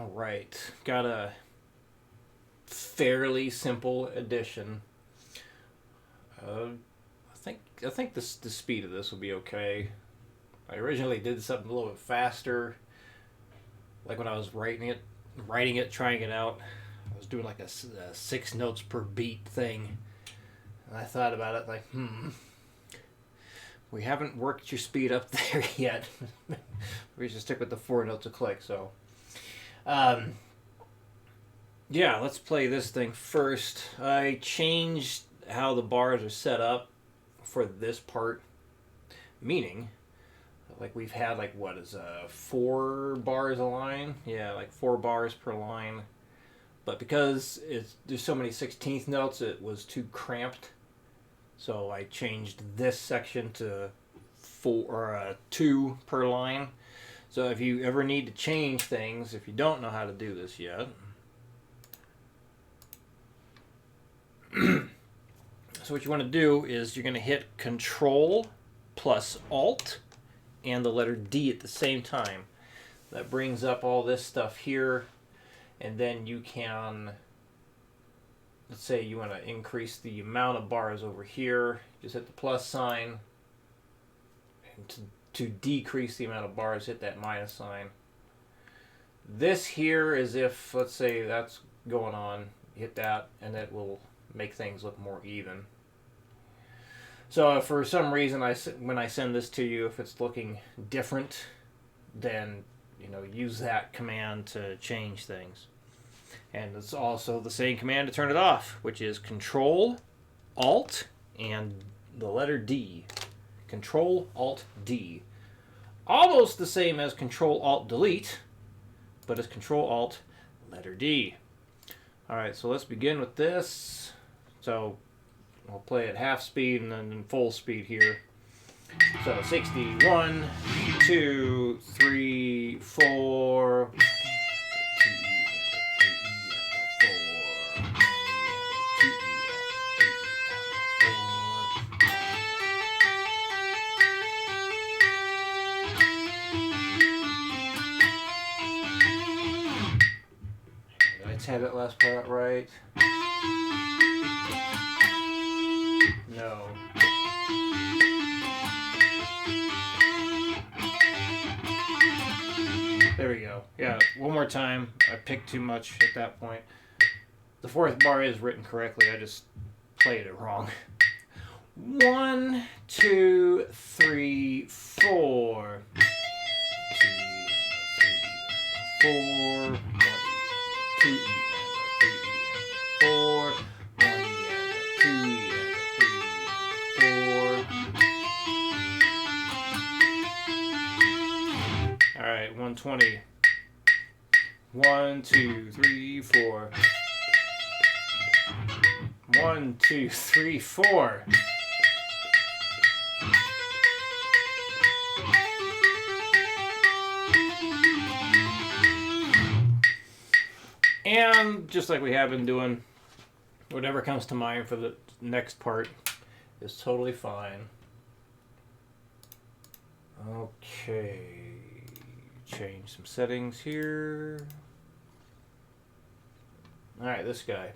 All right, got a fairly simple addition. I think the speed of this will be okay. I originally did something a little bit faster, like when I was writing it, trying it out. I was doing like a 6 notes per beat thing, and I thought about it like, we haven't worked your speed up there yet. We should stick with the 4 notes a click. So, yeah, let's play this thing first. I changed how the bars are set up for this part, meaning like we've had like what is 4 bars a line, yeah, like 4 bars per line, but because there's so many 16th notes, it was too cramped, so I changed this section to 2 per line. So if you ever need to change things, if you don't know how to do this yet, so what you want to do is you're going to hit Control plus Alt and the letter D at the same time. That brings up all this stuff here, and then you can, let's say you want to increase the amount of bars over here, just hit the plus sign, and to decrease the amount of bars, hit that minus sign. This here is if, let's say that's going on, hit that, and it will make things look more even. So if for some reason when I send this to you, if it's looking different, then use that command to change things. And it's also the same command to turn it off, which is Control Alt and the letter D. Control Alt D. Almost the same as Control Alt Delete, but it's Control Alt letter D. All right, so let's begin with this. So I'll play at half speed and then in full speed here. So 61, 2, 3, 4. Let's have that last part right. No. There we go. Yeah, one more time. I picked too much at that point. The 4th bar is written correctly. I just played it wrong. 1, 2, 3, 4. 2, 3, 4. 1, 2, 3, 4. 1, 2, 3, 4. All right, 120. 1, 2, 3, 4. 1, 2, 3, 4. And just like we have been doing, whatever comes to mind for the next part is totally fine. Okay, change some settings here. All right, this guy.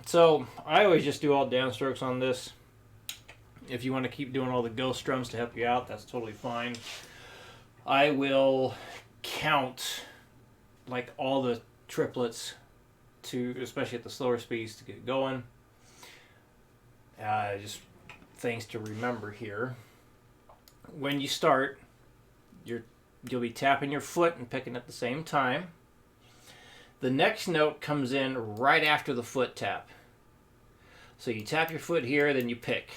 So I always just do all downstrokes on this. If you want to keep doing all the ghost strums to help you out, that's totally fine. I will count like all the triplets to, especially at the slower speeds, to get going. Just things to remember here. When you start, you'll be tapping your foot and picking at the same time. The next note comes in right after the foot tap. So you tap your foot here, then you pick.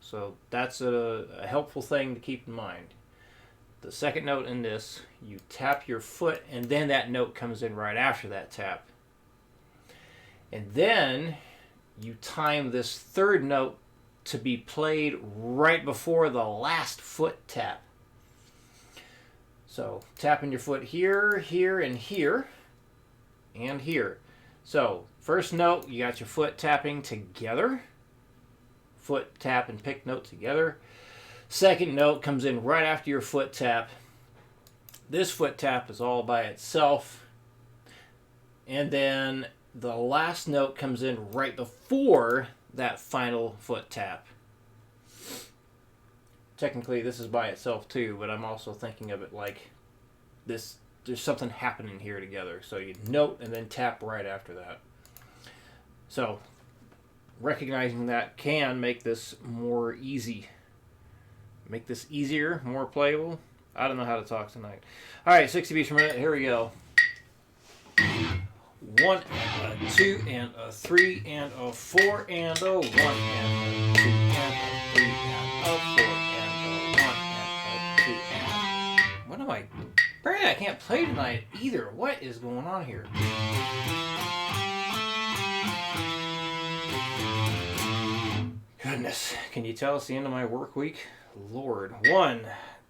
So that's a helpful thing to keep in mind. The second note in this, you tap your foot, and then that note comes in right after that tap. And then you time this 3rd note to be played right before the last foot tap. So tapping your foot here, here, and here, and here. So first note, you got your foot tapping together. Foot tap and pick note together. Second note comes in right after your foot tap. This foot tap is all by itself. And then the last note comes in right before that final foot tap. Technically, this is by itself too, but I'm also thinking of it like this. There's something happening here together. So you note and then tap right after that. So recognizing that can make this more easy. Make this easier, more playable. I don't know how to talk tonight. All right, 60 beats per minute. Here we go. 1 and a 2 and a 3 and a 4 and a 1 and a 2 and a 3 and a 4 and a 1 and a 2 and... What am I... Apparently I can't play tonight either. What is going on here? Goodness. Can you tell it's the end of my work week? Lord. 1,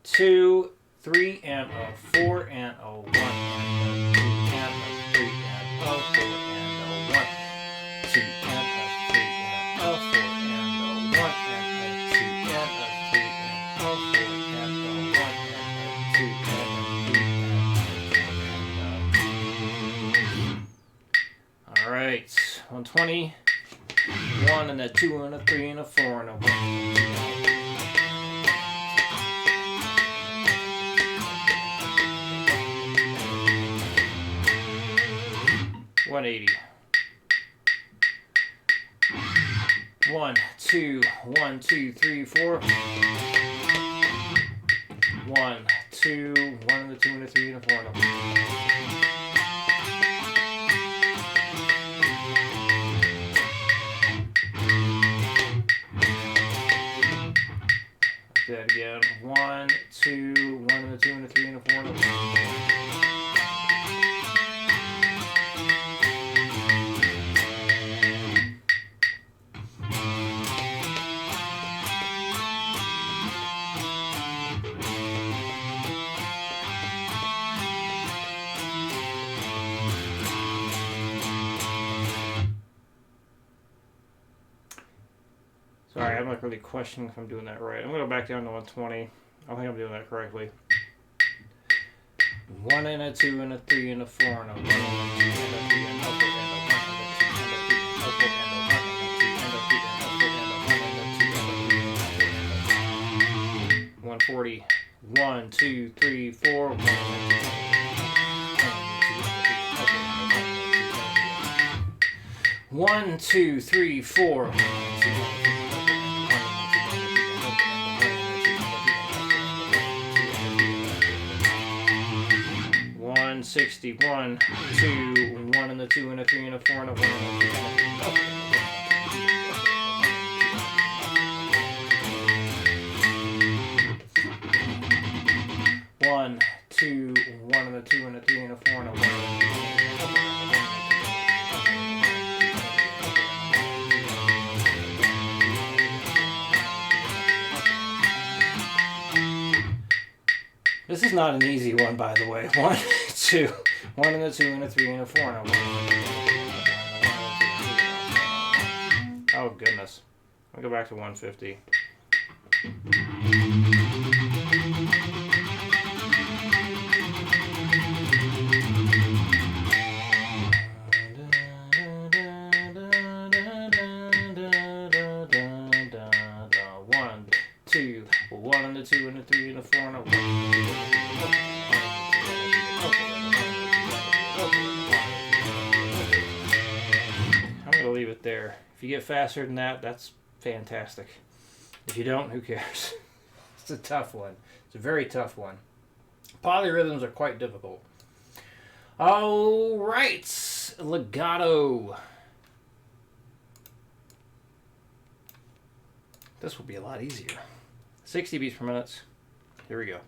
2, 3 and a 4 and a 1 and a 2 and a 3 and a 4 and a 1, 2 and a 3 and a 4 and a 1 and a 2 and a 3 and a 4 and a 1 and a 2 and a 3 and a... All right, 120, 1 and a 2 and a 3 and a 4 and a 1. 180. 1, 2, 1, 2, 3, 4. 1, 2, 1 and a 2 and a 3 and a 4 and a 1. Do that again. 1, 2, 1 and a 2 and a 3 and a 4 and a 1. Sorry, I'm not really questioning if I'm doing that right. I'm going to go back down to 120. I think I'm doing that correctly. 1 and a 2 and a 3 and a 4 and a 1 and a 2 and a 3 and a 4 and a 1 and a 2 and a 3 and a 4 and a 1 and a 2 and a 3 and a 4 and a 140. 1, 2, 3, 4. 1 1, 2, 3, 4. 161, 2, 1 and a 2 and a 3 and a 4 and a 1 and a 2 and a 3. 1, 2, 1 and a 2 and a 3 and a 4 and a 1 and a 2 and a 3. This is not an easy one, by the way. 1, 2, 1 and a 2 and a 3 and a 4 and a 1 and a 2 and a 1. Oh, goodness. I'll go back to 150. One, 2, 1 and a 2 and a 3 and a 4 and a 1. I'm going to leave it there. If you get faster than that, that's fantastic. If you don't, who cares? It's a tough one. It's a very tough one. Polyrhythms are quite difficult. All right, legato. This will be a lot easier. 60 beats per minute. Here we go.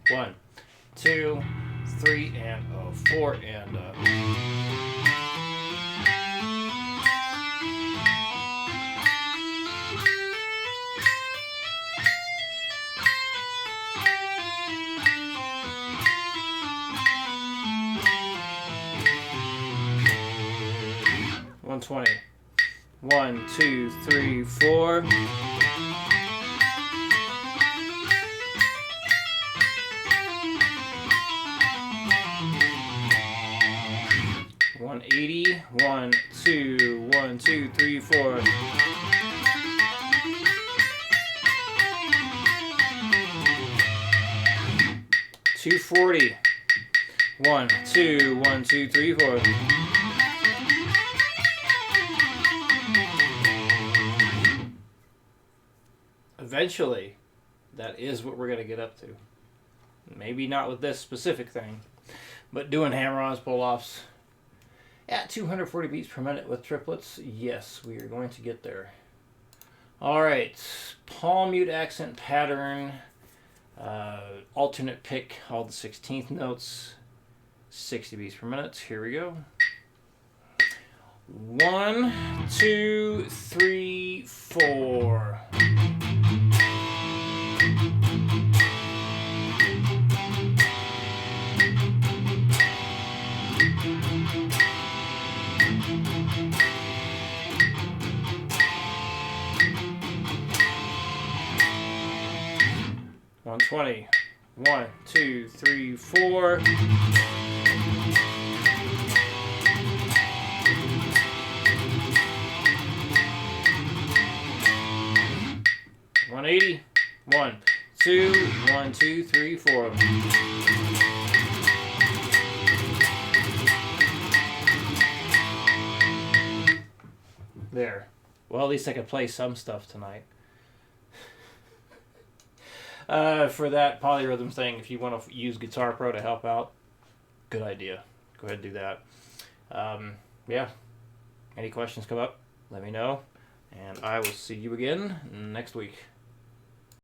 1, 2, 3, and 4, and 120. 1, 2, 3, 4. 1, 180. 1, 2, 1, 2, 3, 4. $240. 1, 2, 1, 2, 3, 4. Eventually, that is what we're going to get up to. Maybe not with this specific thing, but doing hammer-ons, pull-offs at 240 beats per minute with triplets, yes, we are going to get there. All right, palm mute accent pattern, alternate pick, all the 16th notes, 60 beats per minute. Here we go. 1, 2, 3, 4. $120. 1, 2, 3, 4. $180. 1, 2, 1, 2, 3, 4. There. Well, at least I could play some stuff tonight. For that polyrhythms thing, if you want to use Guitar Pro to help out, good idea. Go ahead and do that. Yeah. Any questions come up, let me know. And I will see you again next week.